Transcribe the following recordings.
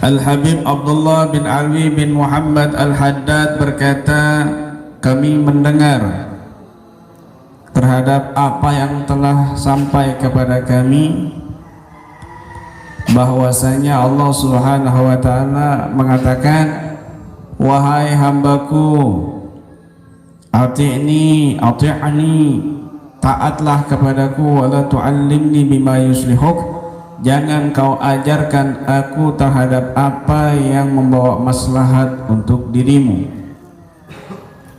Al-Habib Abdullah bin Alwi bin Muhammad Al-Haddad berkata, kami mendengar terhadap apa yang telah sampai kepada kami bahwasanya Allah Subhanahu wa taala mengatakan, wahai hambaku, ati'ni, taatlah kepadaku, wala tu'allimni bima yuslihuk, jangan kau ajarkan aku terhadap apa yang membawa maslahat untuk dirimu.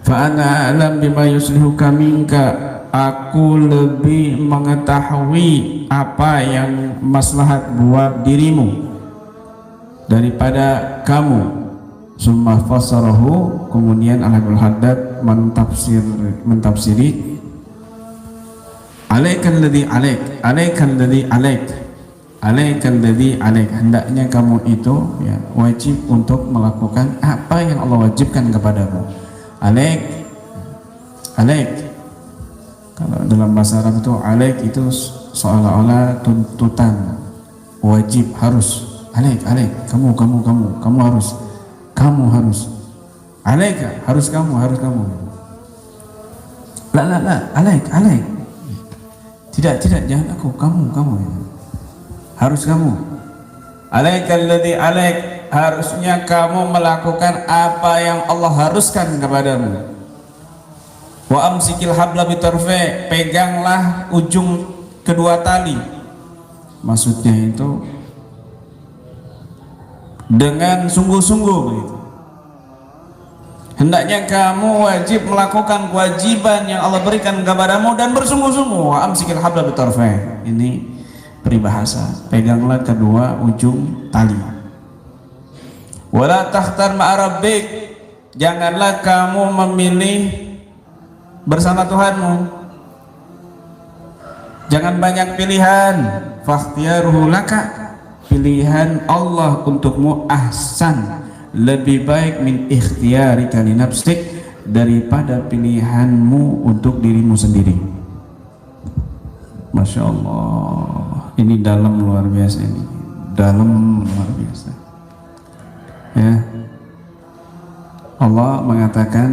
Fa ana a'lam bima yuslihuka minka, aku lebih mengetahui apa yang maslahat buat dirimu daripada kamu. Summa fasarahu, kemudian Al-Habib Haddad mentafsiri alaikal ladzi alaik, alaikal ladzi alaik, alaikal ladzi alaik, hendaknya kamu itu ya wajib untuk melakukan apa yang Allah wajibkan kepadamu. Alaik, alaik, kalau dalam bahasa Arab itu alaik itu seolah-olah tuntutan, wajib, harus. Alaik, alaik, kamu harus, kamu harus, alaik, harus kamu, la, alaik, alaik, tidak, jangan aku, kamu, harus kamu. Alaikal ladzi alaik, harusnya kamu melakukan apa yang Allah haruskan kepadamu. Wa amsikil habla bitarfi, peganglah ujung kedua tali. Maksudnya itu dengan sungguh-sungguh begitu. Hendaknya kamu wajib melakukan kewajiban yang Allah berikan kepadamu dan bersungguh-sungguh. Wa amsikil habla bitarfi, ini peribahasa, peganglah kedua ujung tali. Wala takhtar ma'a rabbik, janganlah kamu memilih bersama Tuhanmu, jangan banyak pilihan. Fakhtiyaruhu laka, pilihan Allah untukmu ahsan, lebih baik min ikhtiyarika li nafsik, daripada pilihanmu untuk dirimu sendiri. Masya Allah, ini dalam luar biasa, ini dalam luar biasa ya. Allah mengatakan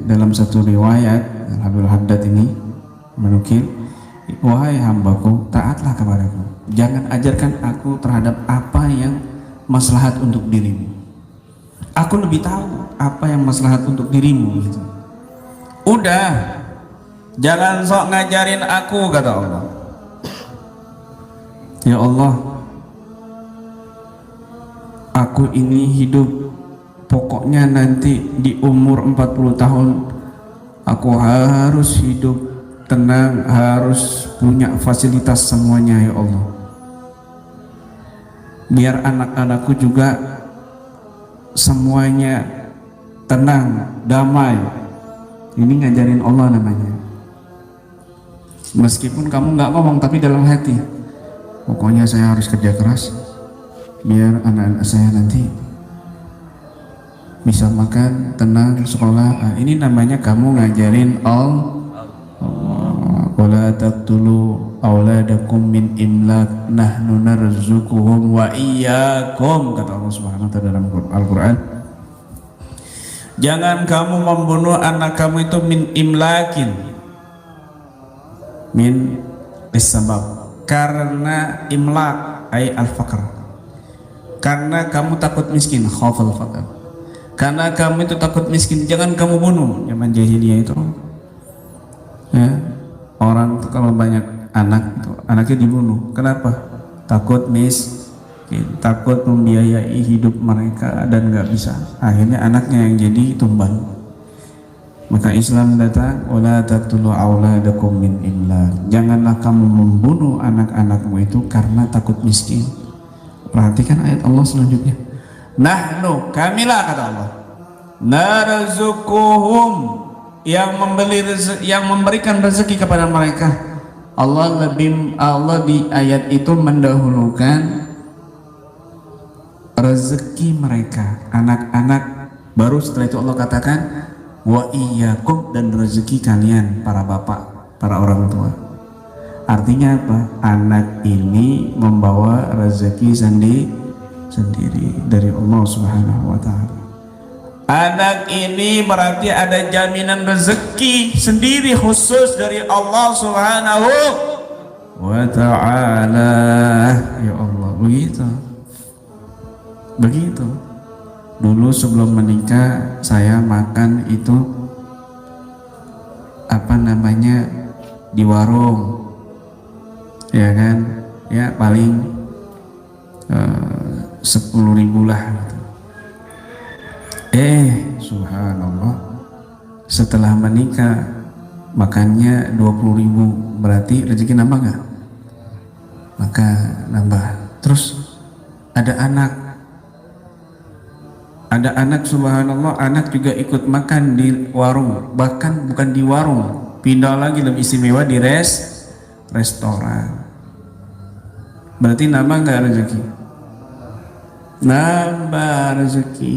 dalam satu riwayat, Al-Habib Haddad ini menukil, wahai hambaku, taatlah kepadaku, jangan ajarkan aku terhadap apa yang maslahat untuk dirimu, aku lebih tahu apa yang maslahat untuk dirimu gitu. Udah, jangan sok ngajarin aku, kata Allah. Ya Allah, aku ini hidup, pokoknya nanti di umur 40 tahun aku harus hidup tenang, harus punya fasilitas semuanya ya Allah, biar anak-anakku juga semuanya tenang, damai. Ini ngajarin Allah namanya. Meskipun kamu nggak ngomong, tapi dalam hati, pokoknya saya harus kerja keras biar anak-anak saya nanti bisa makan, tenang, sekolah. Ini namanya kamu ngajarin Allah. Wala taqtulu auladakum min imlak, nahnu narzuquhum wa iyyakum, kata Allah Subhanahu wa taala dalam Al-Qur'an. Jangan kamu membunuh anak kamu itu min imlakin, min bisabab, karena imlak ay al-faqr, karena kamu takut miskin, khaufal faqr, karena kamu itu takut miskin, jangan kamu bunuh. Zaman jahiliyah itu ya, orang kalau banyak anak itu, anaknya dibunuh. Kenapa? Takut miskin, takut membiayai hidup mereka dan nggak bisa, akhirnya anaknya yang jadi tumbal. Maka Islam datang, wala taqtulu auladakum min imlak, janganlah kamu membunuh anak-anakmu itu karena takut miskin. Perhatikan ayat Allah selanjutnya, nahnu, kamilah, kata Allah, narzuquhum, yang memberikan rezeki kepada mereka. Allah di ayat itu mendahulukan rezeki mereka, anak-anak, baru setelah itu Allah katakan wa iyyakum, dan rezeki kalian para bapak, para orang tua. Artinya apa? Anak ini membawa rezeki sendiri dari Allah Subhanahu wa taala. Anak ini berarti ada jaminan rezeki sendiri khusus dari Allah Subhanahu wa taala. Ya Allah, begitu. Dulu sebelum menikah saya makan itu di warung, ya kan, ya paling 10.000 lah gitu. Subhanallah, setelah menikah makannya 20.000, berarti rezeki nambah nggak? Maka nambah. Terus ada anak subhanallah, anak juga ikut makan di warung, bahkan bukan di warung, pindah lagi lebih istimewa di restoran. Berarti nambah nggak rezeki? Nambah rezeki.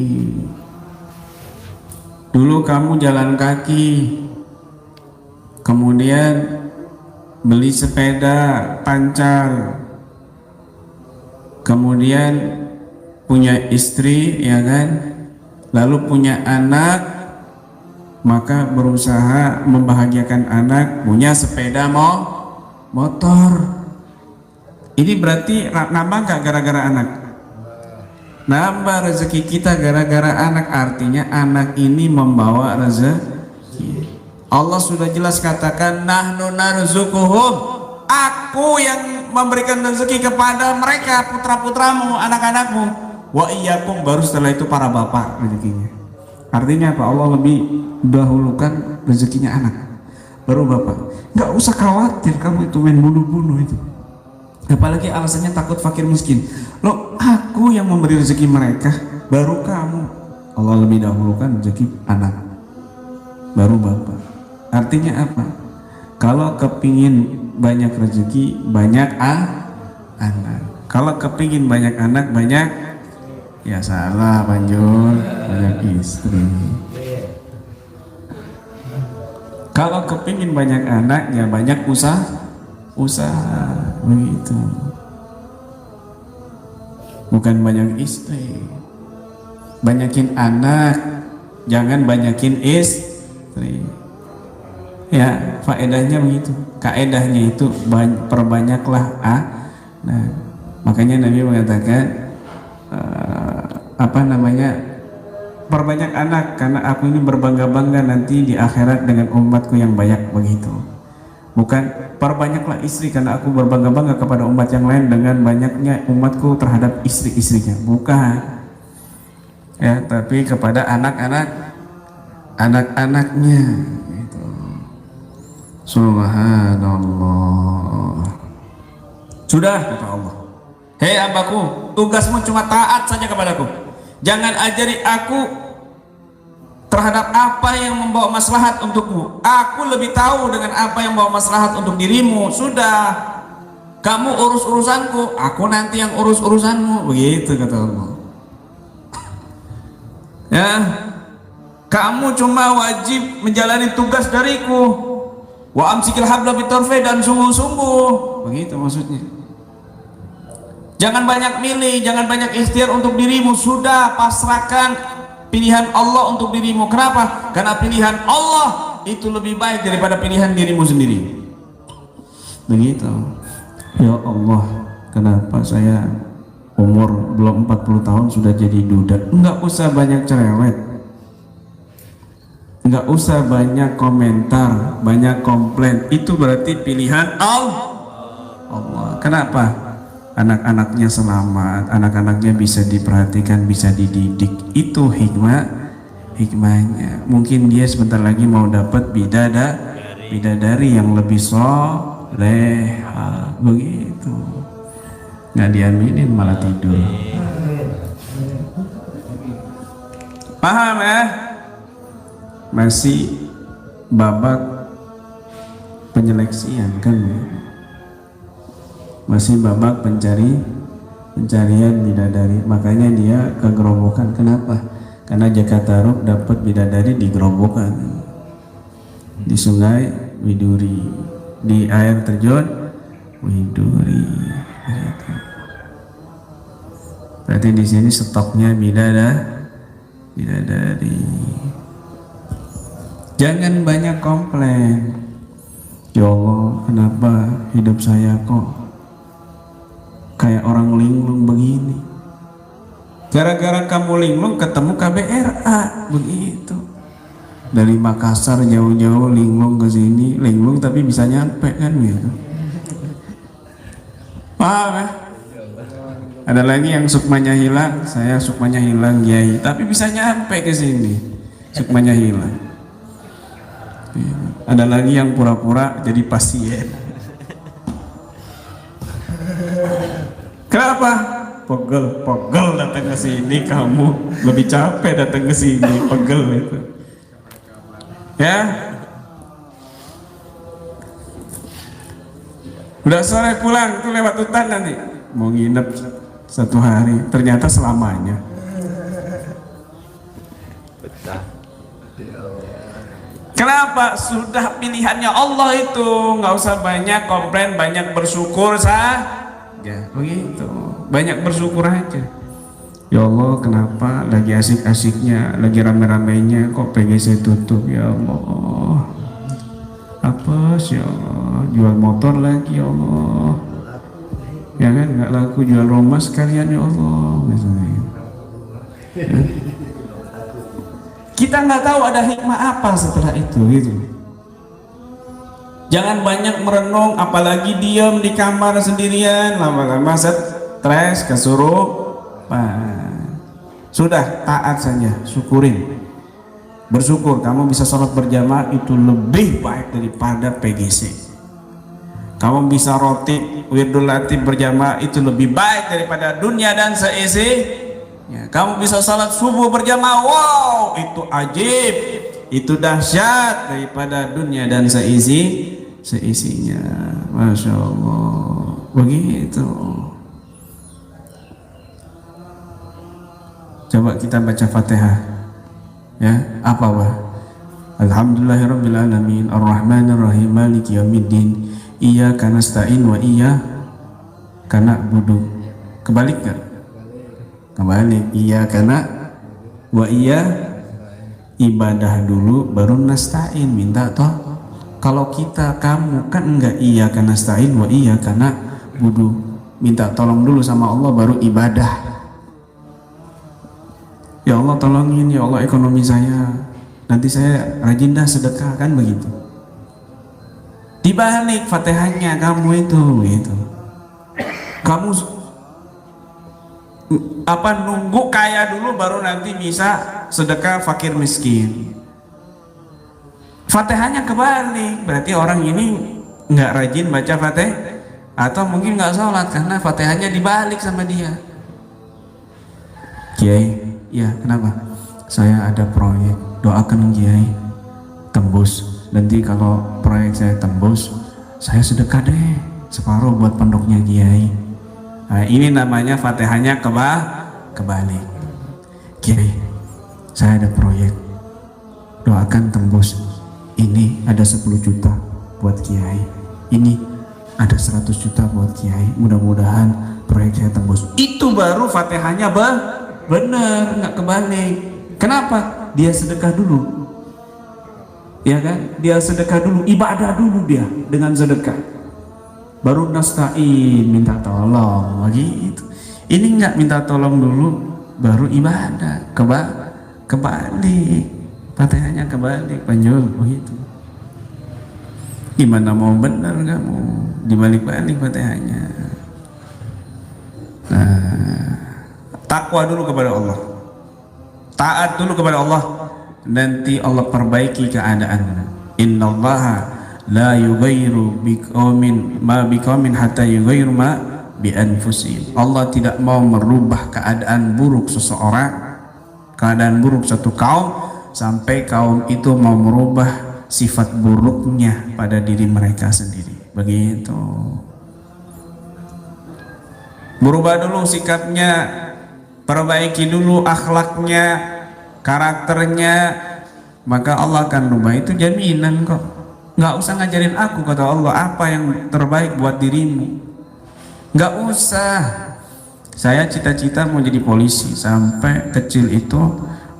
Dulu kamu jalan kaki, kemudian beli sepeda pancal, kemudian punya istri, ya kan, lalu punya anak, maka berusaha membahagiakan anak, punya sepeda motor. Ini berarti nambah nggak gara-gara anak? Nambah rezeki kita gara-gara anak, artinya anak ini membawa rezeki. Allah sudah jelas katakan, nahnu narzuquhum, aku yang memberikan rezeki kepada mereka, putra-putramu, anak-anakmu, wa iyyakum, baru setelah itu para bapak rezekinya. Artinya apa? Allah lebih dahulukan rezekinya anak, baru bapak. Nggak usah khawatir kamu itu main bunuh-bunuh itu, apalagi alasannya takut fakir miskin. Loh, aku yang memberi rezeki mereka, baru kamu. Allah lebih dahulukan rezeki anak, baru bapak. Artinya apa? Kalau kepingin banyak rezeki, banyak anak. Kalau kepingin banyak anak, banyak, ya salah banjur, banyak istri. Kalau kepingin banyak anak, ya banyak usaha, begitu. Bukan banyak istri, banyakin anak, jangan banyakin istri. Ya, faedahnya begitu. Kaedahnya itu perbanyaklah nah, makanya Nabi mengatakan perbanyak anak, karena aku ini berbangga-bangga nanti di akhirat dengan umatku yang banyak, begitu. Bukan perbanyaklah istri karena aku berbangga-bangga kepada umat yang lain dengan banyaknya umatku terhadap istri-istrinya, bukan. Ya, tapi kepada anak-anaknya gitu. Subhanallah. Sudah, kata Allah, hei hambaku, tugasmu cuma taat saja kepadaku, jangan ajari aku terhadap apa yang membawa maslahat untukmu. Aku lebih tahu dengan apa yang membawa maslahat untuk dirimu. Sudah, kamu urus urusanku, aku nanti yang urus urusanmu, begitu kata Allah. Ya, kamu cuma wajib menjalani tugas dariku. Wa amsikil habla bitarfi, dan sungguh-sungguh, begitu maksudnya. Jangan banyak milih, jangan banyak ikhtiar untuk dirimu. Sudah, pasrahkan pilihan Allah untuk dirimu. Kenapa? Karena pilihan Allah itu lebih baik daripada pilihan dirimu sendiri. Begitu. Ya Allah, kenapa saya umur belum 40 tahun sudah jadi duda? Enggak usah banyak cerewet, enggak usah banyak komentar, banyak komplain. Itu berarti pilihan Allah. Kenapa? Anak-anaknya selamat, anak-anaknya bisa diperhatikan, bisa dididik. Itu hikmahnya. Mungkin dia sebentar lagi mau dapat bidadari yang lebih soleha, begitu. Nggak diaminin malah tidur. Paham ya? Masih babak penyeleksian kan? Masih babak pencarian bidadari. Makanya dia ke gerobokan. Kenapa? Karena Jakarta Rup dapat bidadari di gerobokan, di sungai Widuri, di air terjun Widuri. Berarti di sini stoknya bidadari. Jangan banyak komplain. Ya Allah, kenapa hidup saya kok kayak orang linglung begini? Gara-gara kamu linglung ketemu KBRA begitu. Dari Makassar jauh-jauh linglung ke sini, linglung tapi bisa nyampe kan gitu. Paham ya? Ada lagi yang sukmanya hilang, saya sukmanya hilang Kiai, tapi bisa nyampe ke sini. Sukmanya hilang. Ada lagi yang pura-pura jadi pasien. Kenapa? Pegel datang ke sini, kamu lebih capek datang ke sini, pegel itu. Ya. Udah sore pulang, itu lewat hutan nanti. Mau nginep 1 hari, ternyata selamanya. Kenapa? Sudah pilihannya Allah itu, nggak usah banyak komplain, banyak bersyukur saja. Begitu, banyak bersyukur aja. Ya Allah, kenapa lagi asik-asiknya, lagi rame-ramenya kok PGC tutup? Ya Allah, apa sih ya Allah, jual motor lagi ya Allah, ya kan nggak laku, jual rumah sekalian ya Allah misalnya. Ya. Kita nggak tahu ada hikmah apa setelah itu gitu. Jangan banyak merenung, apalagi diam di kamar sendirian, lama-lama stres, kesurupan. Sudah, taat saja, syukurin. Bersyukur kamu bisa sholat berjamaah itu lebih baik daripada PGC. Kamu bisa roti wirdul latih berjamaah itu lebih baik daripada dunia dan seisi. Ya, kamu bisa salat subuh berjamaah, wow, itu ajib, itu dahsyat daripada dunia dan seisinya. Masya Allah, begitu. Coba kita baca Fatihah, ya, apa wah? Alhamdulillahirabbil alamin, arrahmanir rahim, maliki yaumiddin, iyyaka nasta'in wa iyyaka na'budu. Kebalik gak? Kembali, iya karena wa iya ibadah dulu baru nasta'in, minta toh. Kalau kita kamu kan enggak, iya karena nasta'in wa iya karena budu, minta tolong dulu sama Allah baru ibadah. Ya Allah tolongin, ya Allah ekonomi saya, nanti saya rajin dah sedekah, kan begitu. Dibalik Fatihahnya kamu itu gitu. Kamu nunggu kaya dulu baru nanti bisa sedekah fakir miskin. Fatihahnya kebalik, berarti orang ini nggak rajin baca Fatihah atau mungkin nggak sholat karena Fatihahnya dibalik sama dia. Kiai, ya kenapa? Saya ada proyek, doakan Kiai tembus. Nanti kalau proyek saya tembus, saya sedekah deh separuh buat pondoknya Kiai. Nah, ini namanya Fatihahnya kebalik. Kiai, saya ada proyek, doakan tembus. Ini ada 10 juta buat Kiai, ini ada 100 juta buat Kiai, mudah-mudahan proyek saya tembus. Itu baru Fatihahnya bener, nggak kebalik. Kenapa? Dia sedekah dulu, ya kan? Dia sedekah dulu, ibadah dulu dia dengan sedekah, baru nasta'in, minta tolong lagi itu. Ini enggak minta tolong dulu baru ibadah, kebalik. Fatihahnya kebalik, panjul begitu. Gimana mau benar kamu dibalik-balik Fatihahnya? Nah, takwa dulu kepada Allah, taat dulu kepada Allah, nanti Allah perbaiki keadaan. Innallaha la yughayyiru biqaumin ma biqaumin hatta yughayyiru ma bi anfusihim. Allah tidak mau merubah keadaan buruk seseorang, keadaan buruk satu kaum, sampai kaum itu mau merubah sifat buruknya pada diri mereka sendiri. Begitu. Berubah dulu sikapnya, perbaiki dulu akhlaknya, karakternya, maka Allah akan rubah. Itu jaminan kok. Nggak usah ngajarin aku, kata Allah, apa yang terbaik buat dirimu. Nggak usah. Saya cita-cita mau jadi polisi, sampai kecil itu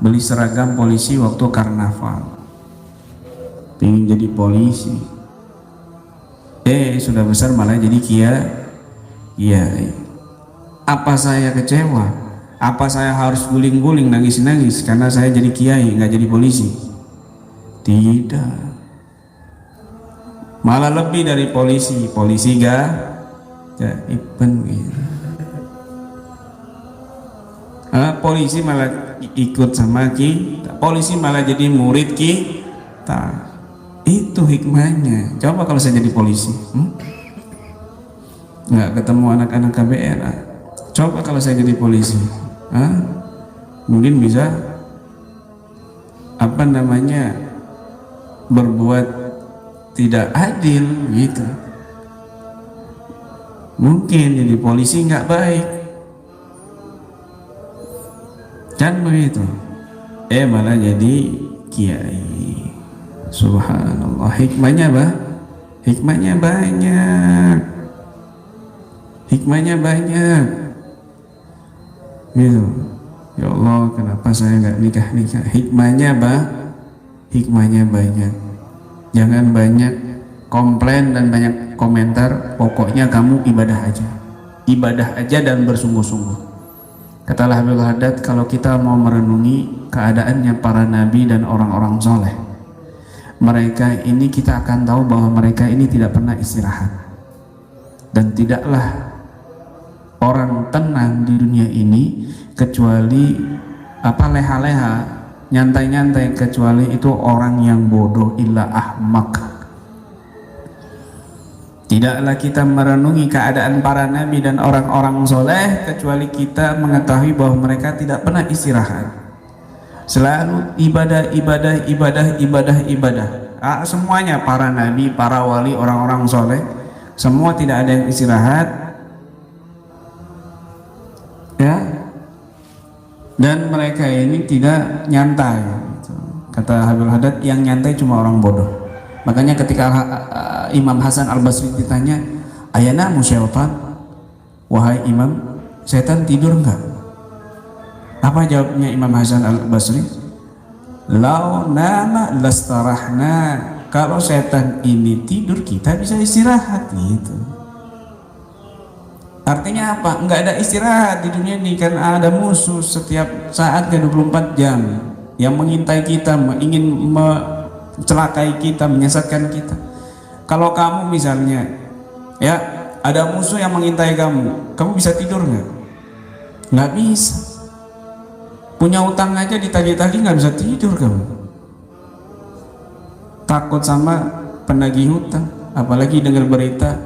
beli seragam polisi waktu karnaval, pengen jadi polisi. Sudah besar malah jadi kiai. Apa saya kecewa? Apa saya harus guling-guling, nangis-nangis karena saya jadi kiai, nggak jadi polisi? Tidak, malah lebih dari polisi gaiban gitu. Polisi malah ikut sama kita, polisi malah jadi murid kita. Itu hikmahnya. Coba kalau saya jadi polisi, nggak ketemu anak-anak KBR. Coba kalau saya jadi polisi, mungkin bisa berbuat tidak adil gitu. Mungkin jadi polisi nggak baik, kan begitu. Malah jadi kiai. Subhanallah, hikmahnya banyak gitu. Ya Allah, kenapa saya nggak nikah? Hikmahnya banyak. Jangan banyak komplain dan banyak komentar, pokoknya kamu ibadah aja dan bersungguh-sungguh. Kata Habibul Haddad, kalau kita mau merenungi keadaannya para nabi dan orang-orang soleh, mereka ini kita akan tahu bahwa mereka ini tidak pernah istirahat, dan tidaklah orang tenang di dunia ini kecuali leha-leha, nyantai-nyantai, kecuali itu orang yang bodoh, illa ahmak. Tidaklah kita merenungi keadaan para nabi dan orang-orang soleh kecuali kita mengetahui bahwa mereka tidak pernah istirahat, selalu ibadah. Semuanya, para nabi, para wali, orang-orang soleh, semua tidak ada yang istirahat, ya. Dan mereka ini tidak nyantai. Kata Habibul Haddad, yang nyantai cuma orang bodoh. Makanya ketika Imam Hasan Al-Basri ditanya, ayana musyaitan, wahai imam, setan tidur enggak? Apa jawabnya Imam Hasan Al-Basri? Lau nama lastarahna, kalau setan ini tidur kita bisa istirahat gitu. Artinya apa? Enggak ada istirahat di dunia ini, kan ada musuh setiap saatnya 24 jam yang mengintai kita, ingin mencelakai kita, menyesatkan kita. Kalau kamu misalnya, ya, ada musuh yang mengintai kamu bisa tidur nggak? Nggak bisa. Punya utang aja ditagih-tagih nggak bisa tidur kamu. Takut sama penagih hutang, apalagi dengar berita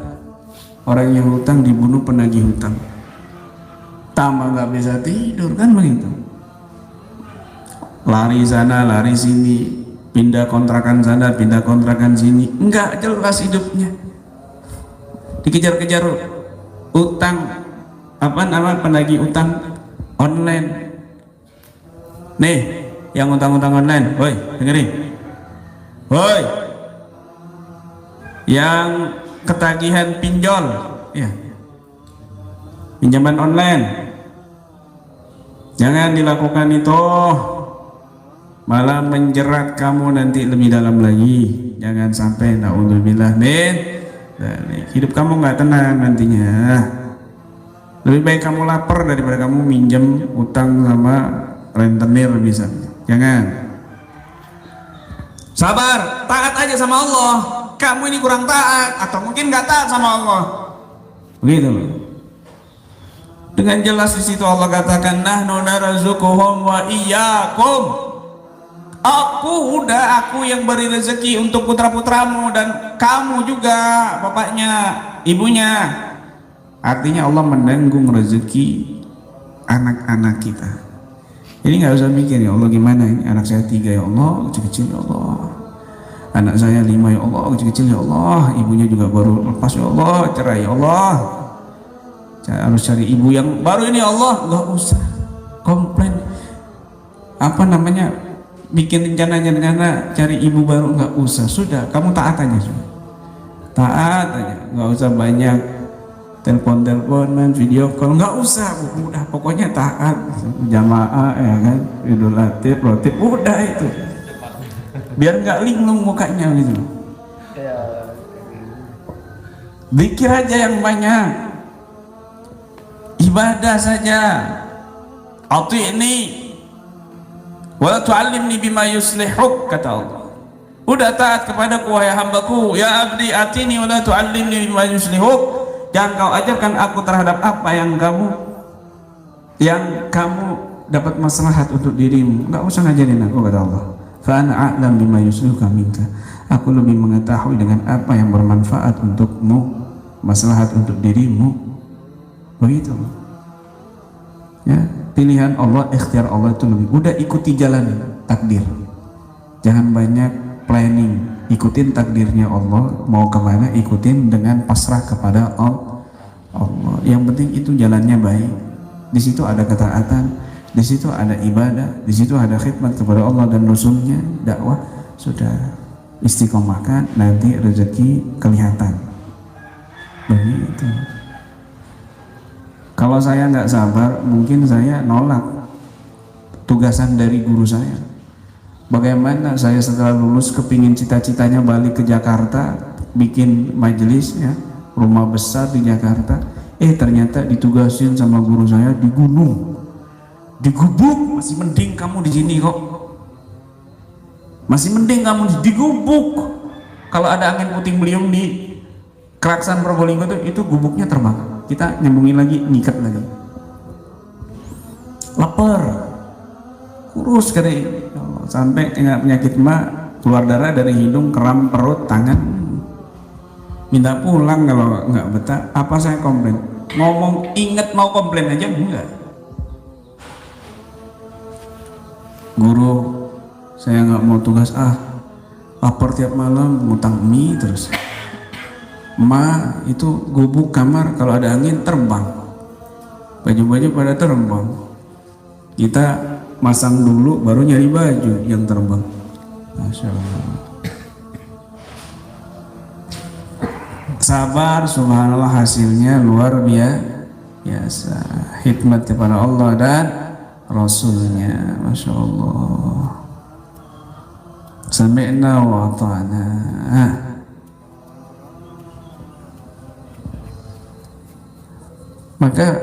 orang yang hutang dibunuh penagih hutang, tambah nggak bisa tidur, kan begitu. Lari sana, lari sini, pindah kontrakan sana, pindah kontrakan sini, nggak jelas hidupnya. Dikejar-kejar utang, penagih utang online. Nih, yang utang-utang online, woi, dengerin, woi, yang ketagihan pinjol, ya, pinjaman online, jangan dilakukan itu, malah menjerat kamu nanti lebih dalam lagi. Jangan sampai, naudzubillah min, hidup kamu nggak tenang nantinya. Lebih baik kamu lapar daripada kamu minjem utang sama rentenir misalnya. Jangan. Sabar, taat aja sama Allah. Kamu ini kurang taat, atau mungkin nggak taat sama Allah, begitu. Dengan jelas di situ Allah katakan, nahnu narzuquhum wa iyyakum. Aku yang beri rezeki untuk putra-putramu dan kamu juga, bapaknya, ibunya. Artinya Allah menanggung rezeki anak-anak kita. Jadi nggak usah mikir, ya Allah gimana ini anak saya 3, ya Allah kecil-kecil, ya Allah. Anak saya 5, ya Allah kecil-kecil, ya Allah. Ibunya juga baru lepas, ya Allah, cerai, ya Allah. Saya harus cari ibu yang baru ini, ya Allah. Nggak usah komplain, bikin rencana cari ibu baru, nggak usah. Sudah, kamu taat aja, sudah. Taat aja, nggak usah banyak telepon-teleponan, video call, nggak usah, udah pokoknya taat, jamaah ya kan, idul latif, rotib, udah itu, biar nggak linglung mukanya gitu. Zikir aja yang banyak, ibadah saja. Ati'ni wa tu'allimni bima yuslihuk, kata Allah. Udah taat kepadaku wahai hambaku, ya abdi atini wa la tu'allimni bima yuslihuk. Jangan kau ajarkan aku terhadap apa yang kamu dapat maslahat untuk dirimu. Enggak usah ngajarin aku, kata Allah. Fa ana a'lam bima yuslihuka minka. Aku lebih mengetahui dengan apa yang bermanfaat untukmu, maslahat untuk dirimu. Begitu. Ya, pilihan Allah, ikhtiar Allah itu lebih. Udah ikuti jalan takdir. Jangan banyak planning, ikutin takdirnya Allah, mau kemana ikutin dengan pasrah kepada Allah. Yang penting itu jalannya baik, di situ ada ketaatan, di situ ada ibadah, di situ ada khidmat kepada Allah dan Rasulnya, dakwah, sudah istiqomahkan, nanti rezeki kelihatan. Begitu. Kalau saya nggak sabar, mungkin saya nolak tugasan dari guru saya. Bagaimana saya setelah lulus kepingin cita-citanya balik ke Jakarta, bikin majelis ya, rumah besar di Jakarta, ternyata ditugasin sama guru saya di gunung, di gubuk. Masih mending kamu di sini kok, masih mending kamu di gubuk. Kalau ada angin puting beliung di Keraksan Probolinggo itu gubuknya terbang, kita nyambungin lagi, ngikat lagi. Lapar, kurus kali, sampai penyakit mah keluar darah dari hidung, kram perut, tangan, minta pulang kalau nggak betah. Apa saya komplain? Ngomong inget mau komplain aja enggak. Guru, saya nggak mau tugas, lapar tiap malam, ngutang mie terus. Ma, itu gubuk kamar kalau ada angin terbang, baju-baju pada terbang, kita masang dulu baru nyari baju yang terbang. Masya Allah. Sabar, subhanallah, hasilnya luar biasa. Hikmat kepada Allah dan Rasulnya, Masya Allah. Sami'na wa ata'na. Maka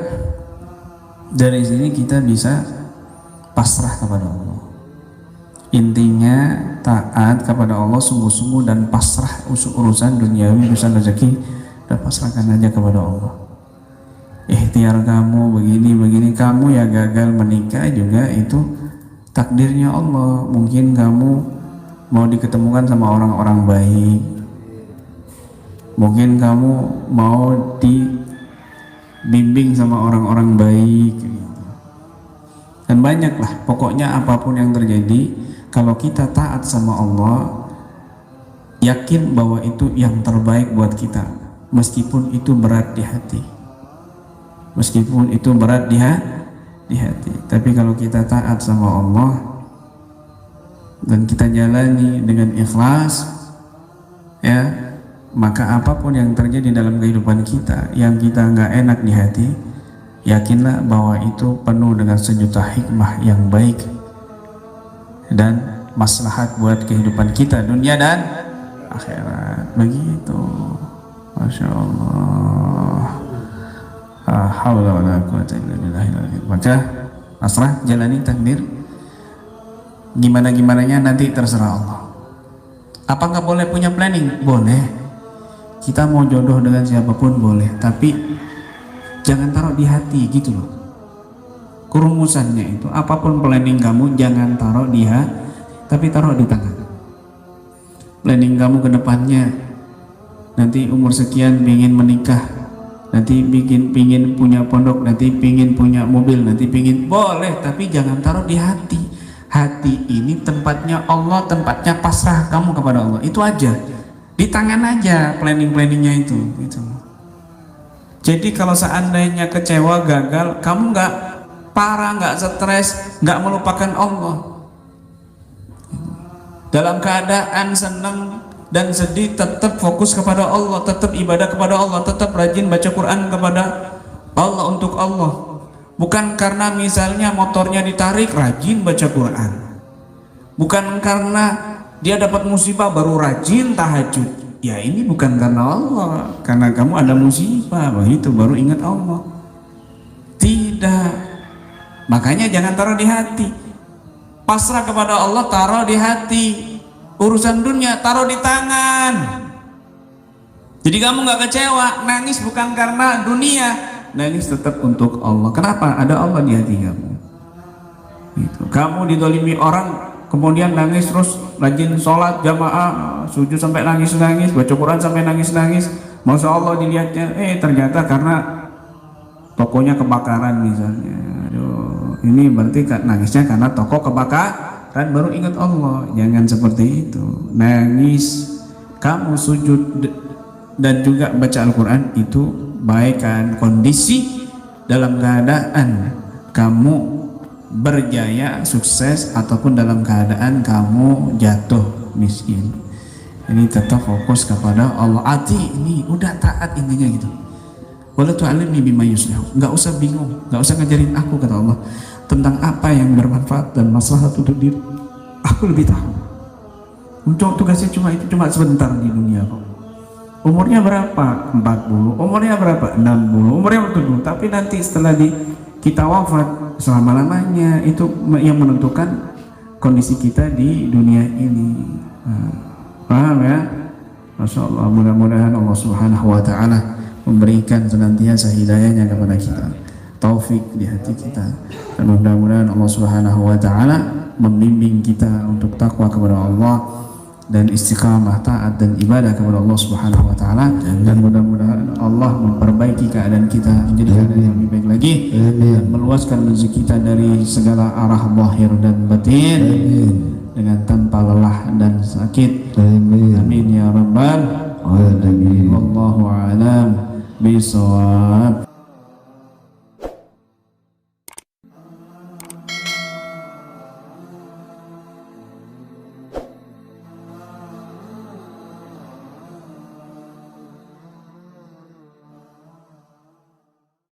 dari sini kita bisa pasrah kepada Allah. Intinya taat kepada Allah sungguh-sungguh dan pasrah urusan duniawi, urusan rezeki, dan pasrahkan aja kepada Allah. Ikhtiar kamu begini, kamu ya gagal menikah juga itu takdirnya Allah. Mungkin kamu mau diketemukan sama orang-orang baik, mungkin kamu mau dibimbing sama orang-orang baik, dan banyaklah. Pokoknya apapun yang terjadi, kalau kita taat sama Allah, yakin bahwa itu yang terbaik buat kita, meskipun itu berat di hati, meskipun itu berat di hati. Tapi kalau kita taat sama Allah dan kita jalani dengan ikhlas, ya, maka apapun yang terjadi dalam kehidupan kita yang kita nggak enak di hati, yakinlah bahwa itu penuh dengan sejuta hikmah yang baik dan maslahat buat kehidupan kita dunia dan akhirat. Begitu. Masya Allah. Haula wala quwwata illa billah. Maka pasrah, jalani takdir. Gimana-gimananya nanti terserah Allah. Apa nggak boleh punya planning? Boleh. Kita mau jodoh dengan siapapun boleh, tapi jangan taruh di hati gitu loh. Kurumusannya itu, apapun planning kamu jangan taruh di hati, tapi taruh di tangan. Planning kamu ke depannya, nanti umur sekian ingin menikah, nanti pingin punya pondok, nanti pingin punya mobil, nanti pingin, boleh, tapi jangan taruh di hati. Hati ini tempatnya Allah, tempatnya pasrah kamu kepada Allah, itu aja. Di tangan aja planning-planningnya itu gitu. Jadi kalau seandainya kecewa, gagal, kamu nggak parah, nggak stres, nggak melupakan Allah. Dalam keadaan senang, dan sedih tetap fokus kepada Allah, tetap ibadah kepada Allah, tetap rajin baca Quran kepada Allah, untuk Allah. Bukan karena misalnya motornya ditarik rajin baca Quran, bukan karena dia dapat musibah baru rajin tahajud. Ya ini bukan karena Allah, karena kamu ada musibah, begitu baru ingat Allah. Tidak. Makanya jangan taruh di hati. Pasrah kepada Allah taruh di hati. Urusan dunia taruh di tangan. Jadi kamu nggak kecewa, nangis bukan karena dunia, nangis tetap untuk Allah. Kenapa? Ada Allah di hati kamu. Gitu. Kamu didolimi orang, kemudian nangis terus, rajin sholat jamaah, sujud sampai nangis-nangis, baca Quran sampai nangis-nangis. Masya Allah dilihatnya, ternyata karena tokonya kebakaran misalnya. Aduh, ini berarti nangisnya karena toko kebakaran, baru ingat Allah. Jangan seperti itu. Nangis, kamu sujud dan juga baca Al-Quran itu baik kan, kondisi dalam keadaan kamu berjaya, sukses, ataupun dalam keadaan kamu jatuh miskin. Ini tetap fokus kepada Allah. Hati ini udah taat intinya gitu. Wala tu'allimni bima yuslihu. Nggak usah bingung, nggak usah ngajarin aku, kata Allah, tentang apa yang bermanfaat dan maslahat untuk diri. Aku lebih tahu. Untuk tugasnya cuma itu, cuma sebentar di dunia kok. Umurnya berapa? 40. Umurnya berapa? 60. Umurnya berapa? Tapi nanti setelah kita wafat, selama-lamanya itu yang menentukan kondisi kita di dunia ini. Paham ya? Masya Allah. Mudah-mudahan Allah Subhanahu wa Ta'ala memberikan senantiasa hidayahnya kepada kita, taufik di hati kita, dan mudah-mudahan Allah Subhanahu wa Ta'ala membimbing kita untuk takwa kepada Allah dan istiqamah taat dan ibadah kepada Allah Subhanahu wa Ta'ala, dan mudah-mudahan Allah memperbaiki keadaan kita menjadi keadaan yang lebih baik lagi. Dan meluaskan rezeki kita dari segala arah zahir dan batin dengan tanpa lelah dan sakit. Amin ya rabbal alamin. Wallahu a'lam bishawab.